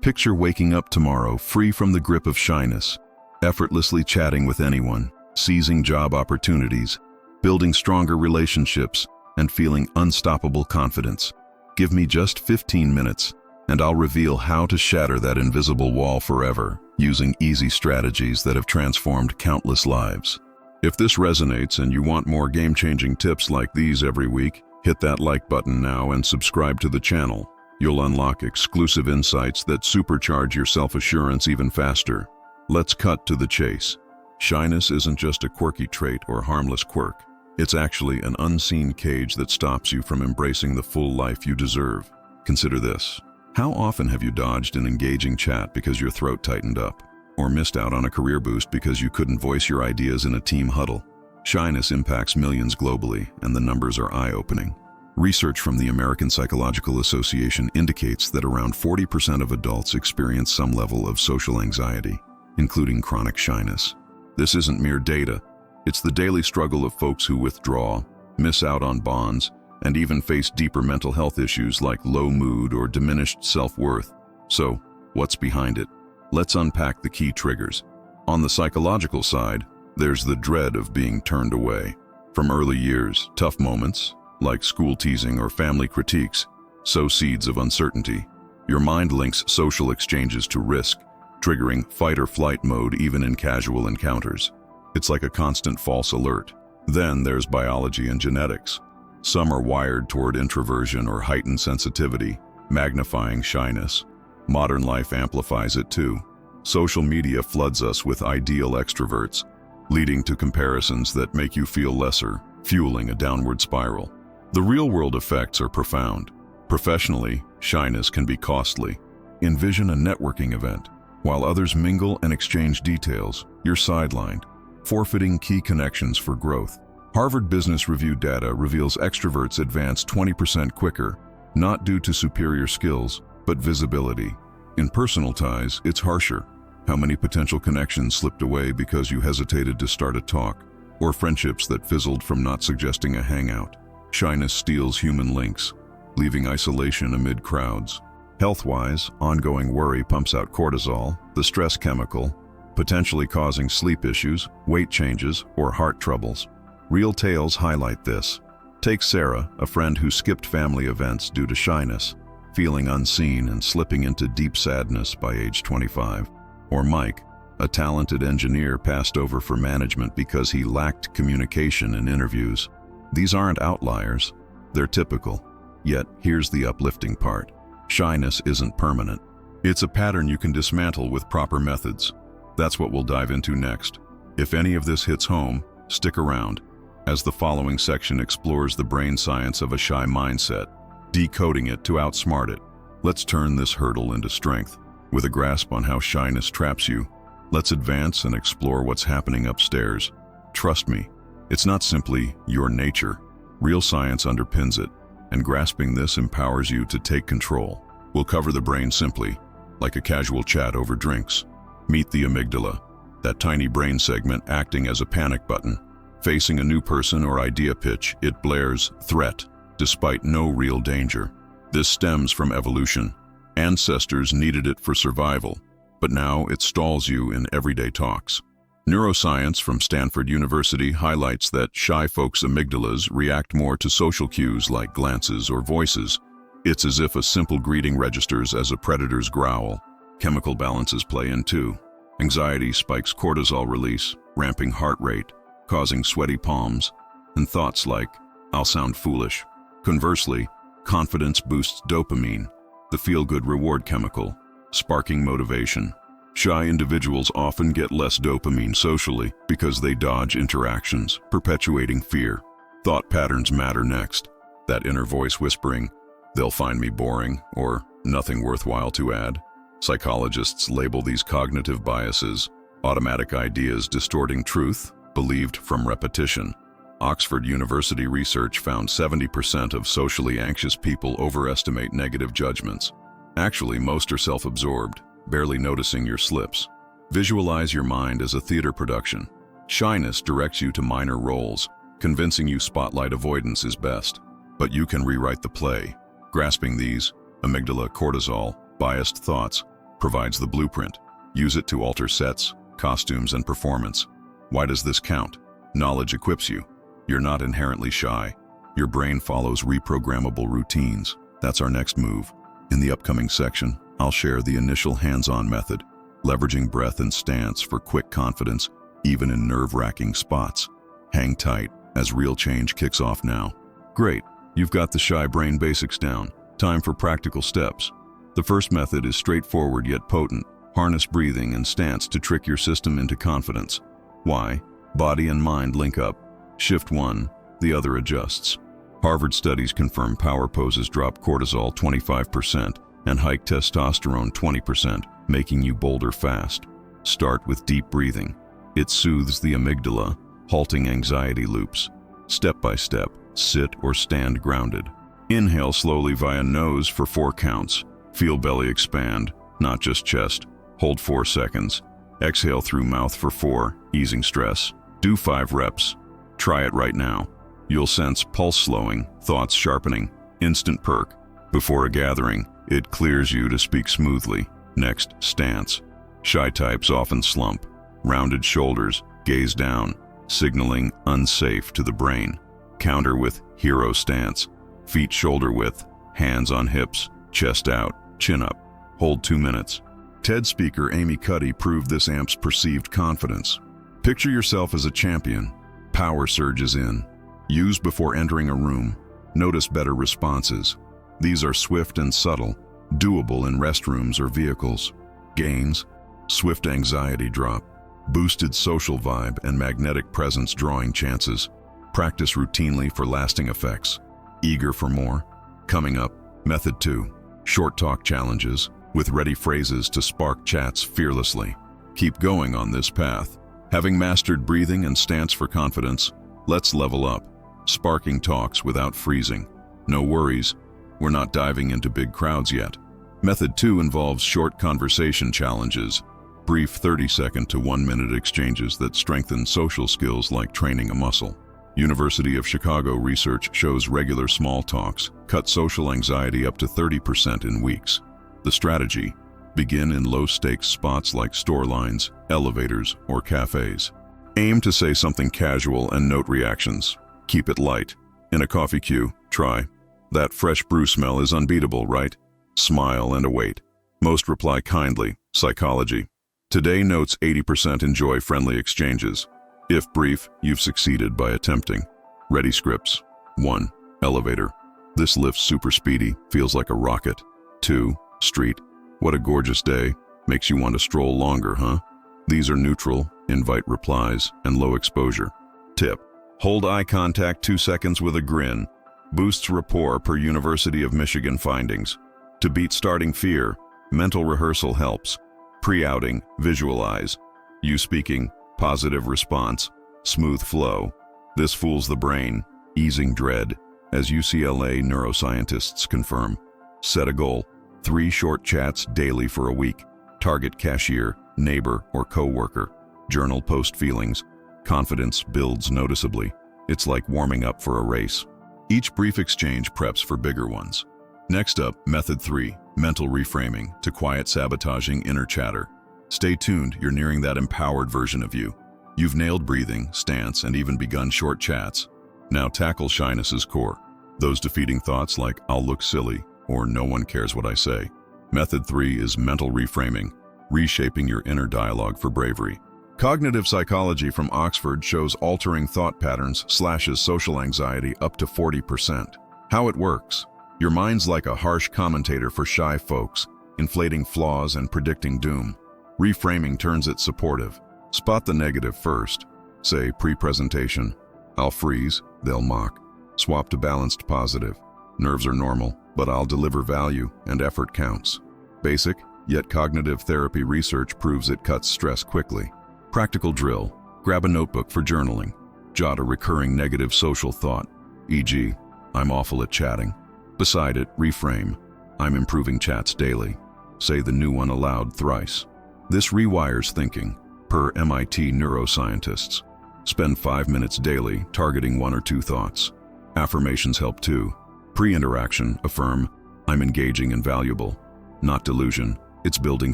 Picture waking up tomorrow free from the grip of shyness, effortlessly chatting with anyone, seizing job opportunities, building stronger relationships, and feeling unstoppable confidence. Give me just 15 minutes, and I'll reveal how to shatter that invisible wall forever, using easy strategies that have transformed countless lives. If this resonates and you want more game-changing tips like these every week, hit that like button now and subscribe to the channel. You'll unlock exclusive insights that supercharge your self-assurance even faster. Let's cut to the chase. Shyness isn't just a quirky trait or harmless quirk. It's actually an unseen cage that stops you from embracing the full life you deserve. Consider this. How often have you dodged an engaging chat because your throat tightened up? Or missed out on a career boost because you couldn't voice your ideas in a team huddle? Shyness impacts millions globally, and the numbers are eye-opening. Research from the American Psychological Association indicates that around 40% of adults experience some level of social anxiety, including chronic shyness. This isn't mere data. It's the daily struggle of folks who withdraw, miss out on bonds, and even face deeper mental health issues like low mood or diminished self-worth. So, what's behind it? Let's unpack the key triggers. On the psychological side, there's the dread of being turned away. From early years, tough moments, like school teasing or family critiques, sow seeds of uncertainty. Your mind links social exchanges to risk, triggering fight or flight mode even in casual encounters. It's like a constant false alert. Then there's biology and genetics. Some are wired toward introversion or heightened sensitivity, magnifying shyness. Modern life amplifies it too. Social media floods us with ideal extroverts, leading to comparisons that make you feel lesser, fueling a downward spiral. The real-world effects are profound. Professionally, shyness can be costly. Envision a networking event. While others mingle and exchange details, you're sidelined, forfeiting key connections for growth. Harvard Business Review data reveals extroverts advance 20% quicker, not due to superior skills, but visibility. In personal ties, it's harsher. How many potential connections slipped away because you hesitated to start a talk, or friendships that fizzled from not suggesting a hangout? Shyness steals human links, leaving isolation amid crowds. Health-wise, ongoing worry pumps out cortisol, the stress chemical, potentially causing sleep issues, weight changes, or heart troubles. Real tales highlight this. Take Sarah, a friend who skipped family events due to shyness, feeling unseen and slipping into deep sadness by age 25. Or Mike, a talented engineer passed over for management because he lacked communication in interviews. These aren't outliers, they're typical. Yet, here's the uplifting part. Shyness isn't permanent. It's a pattern you can dismantle with proper methods. That's what we'll dive into next. If any of this hits home, stick around, as the following section explores the brain science of a shy mindset, decoding it to outsmart it. Let's turn this hurdle into strength. With a grasp on how shyness traps you, let's advance and explore what's happening upstairs. Trust me, it's not simply your nature. Real science underpins it, and grasping this empowers you to take control. We'll cover the brain simply, like a casual chat over drinks. Meet the amygdala, that tiny brain segment acting as a panic button. Facing a new person or idea pitch, it blares threat, despite no real danger. This stems from evolution. Ancestors needed it for survival, but now it stalls you in everyday talks. Neuroscience from Stanford University highlights that shy folks' amygdalas react more to social cues like glances or voices. It's as if a simple greeting registers as a predator's growl. Chemical balances play in too. Anxiety spikes cortisol release, ramping heart rate, causing sweaty palms, and thoughts like, "I'll sound foolish." Conversely, confidence boosts dopamine, the feel-good reward chemical, sparking motivation. Shy individuals often get less dopamine socially because they dodge interactions, perpetuating fear. Thought patterns matter next. That inner voice whispering, "They'll find me boring," or "nothing worthwhile to add." Psychologists label these cognitive biases, automatic ideas distorting truth, believed from repetition. Oxford University research found 70% of socially anxious people overestimate negative judgments. Actually, most are self-absorbed, barely noticing your slips. Visualize your mind as a theater production. Shyness directs you to minor roles, convincing you spotlight avoidance is best. But you can rewrite the play. Grasping these, amygdala, cortisol, biased thoughts, provides the blueprint. Use it to alter sets, costumes, and performance. Why does this count? Knowledge equips you. You're not inherently shy. Your brain follows reprogrammable routines. That's our next move. In the upcoming section, I'll share the initial hands-on method, leveraging breath and stance for quick confidence, even in nerve-wracking spots. Hang tight, as real change kicks off now. Great, you've got the shy brain basics down. Time for practical steps. The first method is straightforward yet potent. Harness breathing and stance to trick your system into confidence. Why? Body and mind link up. Shift one, the other adjusts. Harvard studies confirm power poses drop cortisol 25% and hike testosterone 20%, making you bolder fast. Start with deep breathing. It soothes the amygdala, halting anxiety loops. Step by step, sit or stand grounded. Inhale slowly via nose for 4 counts. Feel belly expand, not just chest. Hold 4 seconds. Exhale through mouth for 4, easing stress. Do 5 reps. Try it right now. You'll sense pulse slowing, thoughts sharpening, instant perk. Before a gathering, it clears you to speak smoothly. Next, stance. Shy types often slump. Rounded shoulders, gaze down, signaling unsafe to the brain. Counter with hero stance. Feet shoulder width, hands on hips, chest out, chin up. Hold 2 minutes. TED speaker Amy Cuddy proved this amps perceived confidence. Picture yourself as a champion. Power surges in. Use before entering a room. Notice better responses. These are swift and subtle, doable in restrooms or vehicles. Gains, swift anxiety drop, boosted social vibe and magnetic presence drawing chances. Practice routinely for lasting effects. Eager for more? Coming up, Method 2, short talk challenges with ready phrases to spark chats fearlessly. Keep going on this path. Having mastered breathing and stance for confidence, let's level up, sparking talks without freezing. No worries, we're not diving into big crowds yet. Method 2 involves short conversation challenges, brief 30-second to 1-minute exchanges that strengthen social skills like training a muscle. University of Chicago research shows regular small talks cut social anxiety up to 30% in weeks. The strategy: begin in low-stakes spots like store lines, elevators, or cafes. Aim to say something casual and note reactions. Keep it light. In a coffee queue, try, "That fresh brew smell is unbeatable, right?" Smile and await. Most reply kindly. Psychology. Today notes 80% enjoy friendly exchanges. If brief, you've succeeded by attempting. Ready scripts. 1. Elevator. "This lift's super speedy, feels like a rocket." 2. Street. "What a gorgeous day, makes you want to stroll longer, huh?" These are neutral, invite replies, and low exposure. Tip: hold eye contact 2 seconds with a grin. Boosts rapport per University of Michigan findings. To beat starting fear, mental rehearsal helps. Pre-outing, visualize. You speaking, positive response, smooth flow. This fools the brain, easing dread, as UCLA neuroscientists confirm. Set a goal: 3 short chats daily for a week. Target cashier, neighbor, or co-worker. Journal post feelings. Confidence builds noticeably. It's like warming up for a race. Each brief exchange preps for bigger ones. Next up, Method 3, mental reframing to quiet sabotaging inner chatter. Stay tuned, you're nearing that empowered version of you. You've nailed breathing, stance, and even begun short chats. Now tackle shyness's core. Those defeating thoughts like, "I'll look silly," or "no one cares what I say." Method 3 is mental reframing, reshaping your inner dialogue for bravery. Cognitive psychology from Oxford shows altering thought patterns slashes social anxiety up to 40%. How it works: your mind's like a harsh commentator for shy folks, inflating flaws and predicting doom. Reframing turns it supportive. Spot the negative first. Say pre-presentation, "I'll freeze," they'll mock. Swap to balanced positive. "Nerves are normal, but I'll deliver value and effort counts." Basic, yet cognitive therapy research proves it cuts stress quickly. Practical drill: grab a notebook for journaling. Jot a recurring negative social thought, e.g., "I'm awful at chatting." Beside it, reframe, "I'm improving chats daily." Say the new one aloud thrice. This rewires thinking, per MIT neuroscientists. Spend 5 minutes daily targeting 1 or 2 thoughts. Affirmations help too. Pre-interaction, affirm, "I'm engaging and valuable." Not delusion, It's building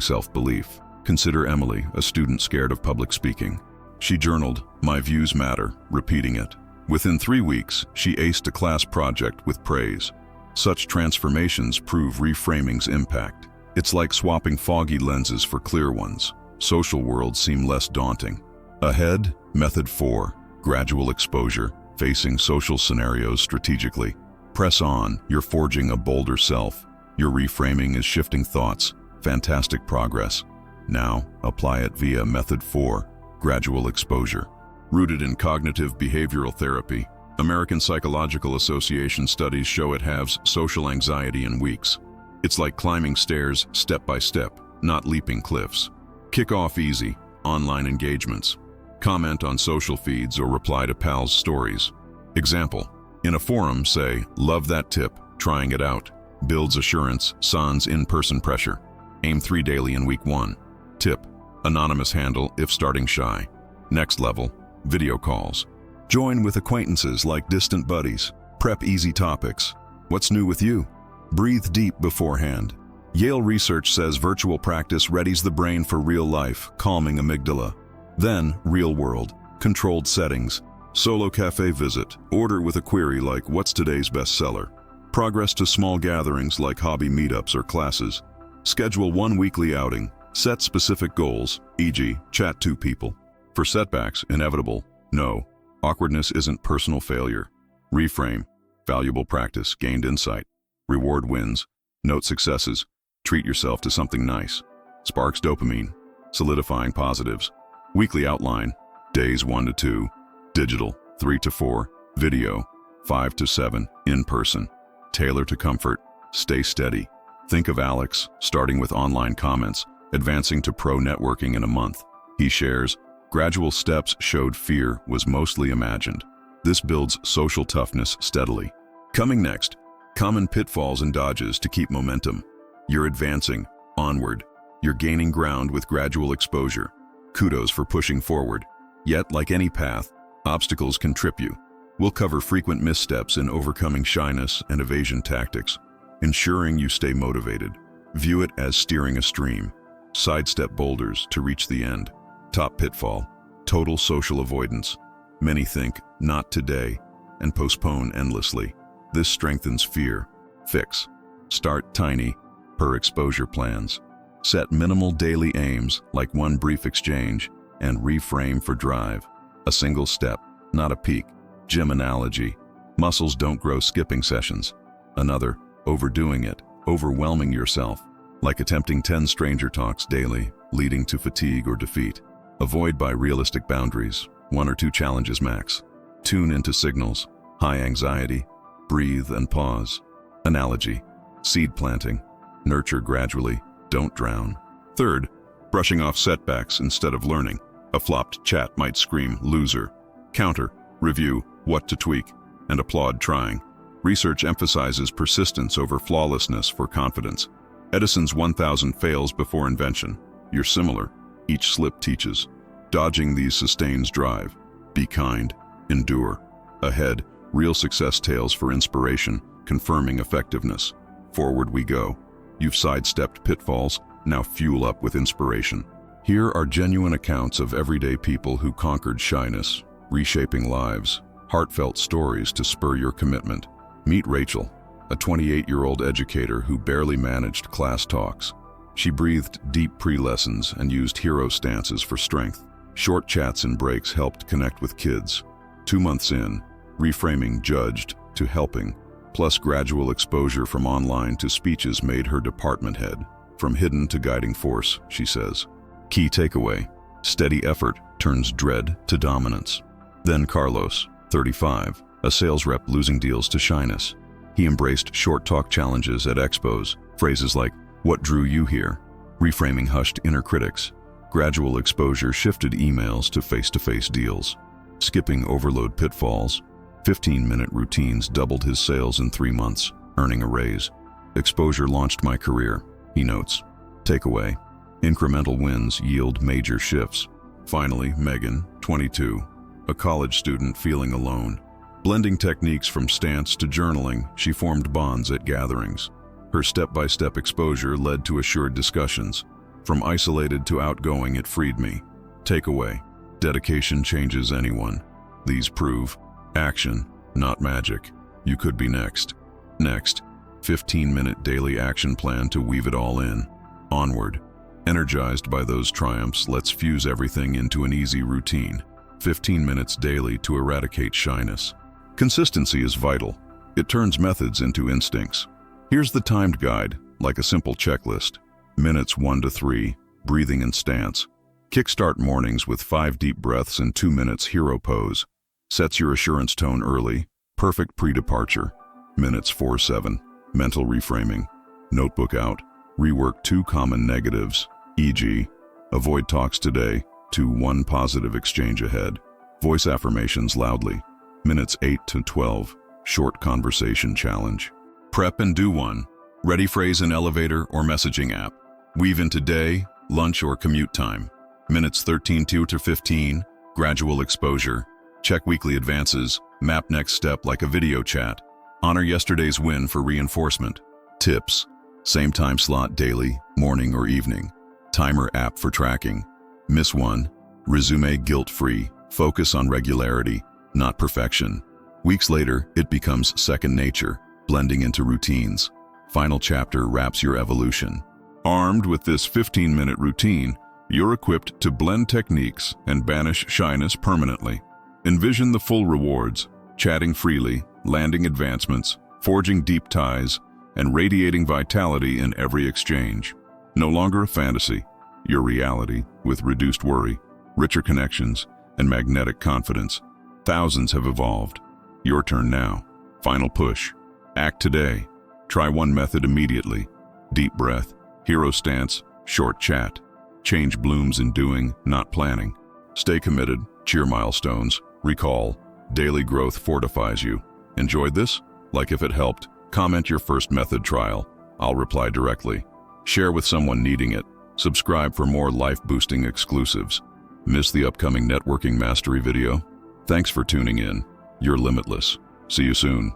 self-belief. Consider Emily, a student scared of public speaking. She journaled, "My views matter," repeating it. Within 3 weeks, she aced a class project with praise. Such transformations prove reframing's impact. It's like swapping foggy lenses for clear ones. Social worlds seem less daunting. Ahead, Method 4, gradual exposure, facing social scenarios strategically. Press on, you're forging a bolder self. Your reframing is shifting thoughts. Fantastic progress. Now, apply it via Method 4, gradual exposure. Rooted in cognitive behavioral therapy, American Psychological Association studies show it halves social anxiety in weeks. It's like climbing stairs step by step, not leaping cliffs. Kick off easy, online engagements. Comment on social feeds or reply to pals' stories. Example, in a forum say, "Love that tip, trying it out." Builds assurance, sans in-person pressure. Aim 3 daily in week 1. Tip, anonymous handle if starting shy. Next level, video calls. Join with acquaintances like distant buddies. Prep easy topics. What's new with you? Breathe deep beforehand. Yale research says virtual practice readies the brain for real life, calming amygdala. Then, real world, controlled settings. Solo cafe visit. Order with a query like, "What's today's bestseller?" Progress to small gatherings like hobby meetups or classes. Schedule 1 weekly outing. Set specific goals, e.g., chat 2 people. For setbacks, inevitable, no. Awkwardness isn't personal failure. Reframe, valuable practice, gained insight. Reward wins, note successes, treat yourself to something nice. Sparks dopamine, solidifying positives. Weekly outline, days 1 to 2, digital, 3 to 4, video, 5 to 7, in person. Tailor to comfort, stay steady. Think of Alex, starting with online comments, advancing to pro networking in a month. He shares, gradual steps showed fear was mostly imagined. This builds social toughness steadily. Coming next, common pitfalls and dodges to keep momentum. You're advancing, onward. You're gaining ground with gradual exposure. Kudos for pushing forward. Yet, like any path, obstacles can trip you. We'll cover frequent missteps in overcoming shyness and evasion tactics, ensuring you stay motivated. View it as steering a stream. Sidestep boulders to reach the end. Top pitfall, total social avoidance. Many think, "Not today," and postpone endlessly. This strengthens fear. Fix. Start tiny, per exposure plans. Set minimal daily aims, like 1 brief exchange, and reframe for drive. A single step, not a peak. Gym analogy. Muscles don't grow skipping sessions. Another, overdoing it, overwhelming yourself. Like attempting 10 stranger talks daily, leading to fatigue or defeat. Avoid by realistic boundaries, 1 or 2 challenges max. Tune into signals, high anxiety, breathe and pause. Analogy, seed planting, nurture gradually, don't drown. Third, brushing off setbacks instead of learning. A flopped chat might scream, "Loser." Counter, review, what to tweak, and applaud trying. Research emphasizes persistence over flawlessness for confidence. Edison's 1,000 fails before invention. You're similar. Each slip teaches. Dodging these sustains drive. Be kind. Endure. Ahead, real success tales for inspiration, confirming effectiveness. Forward we go. You've sidestepped pitfalls, now fuel up with inspiration. Here are genuine accounts of everyday people who conquered shyness, reshaping lives. Heartfelt stories to spur your commitment. Meet Rachel, a 28-year-old educator who barely managed class talks. She breathed deep pre-lessons and used hero stances for strength. Short chats and breaks helped connect with kids. 2 months in, reframing judged to helping, plus gradual exposure from online to speeches made her department head. From hidden to guiding force, she says. Key takeaway, steady effort turns dread to dominance. Then Carlos, 35, a sales rep losing deals to shyness. He embraced short talk challenges at expos, phrases like, "What drew you here?" reframing hushed inner critics. Gradual exposure shifted emails to face-to-face deals. Skipping overload pitfalls, 15-minute routines doubled his sales in 3 months, earning a raise. Exposure launched my career, he notes. Takeaway, incremental wins yield major shifts. Finally, Megan, 22, a college student feeling alone. Blending techniques from stance to journaling, she formed bonds at gatherings. Her step-by-step exposure led to assured discussions. From isolated to outgoing, it freed me. Takeaway: dedication changes anyone. These prove action, not magic. You could be next. Next, 15-minute daily action plan to weave it all in. Onward. Energized by those triumphs, let's fuse everything into an easy routine. 15 minutes daily to eradicate shyness. Consistency is vital. It turns methods into instincts. Here's the timed guide, like a simple checklist. Minutes 1 to 3, breathing and stance. Kickstart mornings with 5 deep breaths and 2 minutes hero pose. Sets your assurance tone early. Perfect pre-departure. Minutes 4-7, mental reframing. Notebook out. Rework 2 common negatives, e.g., avoid talks today to 1 positive exchange ahead. Voice affirmations loudly. Minutes 8 to 12, short conversation challenge. Prep and do 1. Ready phrase in elevator or messaging app. Weave into day, lunch, or commute time. Minutes 13 to 15, gradual exposure. Check weekly advances. Map next step like a video chat. Honor yesterday's win for reinforcement. Tips: same time slot daily, morning or evening. Timer app for tracking. Miss 1, resume guilt-free. Focus on regularity, not perfection. Weeks later, it becomes second nature, blending into routines. Final chapter wraps your evolution. Armed with this 15-minute routine, you're equipped to blend techniques and banish shyness permanently. Envision the full rewards: chatting freely, landing advancements, forging deep ties, and radiating vitality in every exchange. No longer a fantasy, your reality, with reduced worry, richer connections, and magnetic confidence. Thousands have evolved. Your turn now. Final push. Act today. Try 1 method immediately. Deep breath, hero stance, short chat. Change blooms in doing, not planning. Stay committed, cheer milestones. Recall, daily growth fortifies you. Enjoyed this? Like if it helped, comment your first method trial. I'll reply directly. Share with someone needing it. Subscribe for more life-boosting exclusives. Miss the upcoming networking mastery video? Thanks for tuning in. You're limitless. See you soon.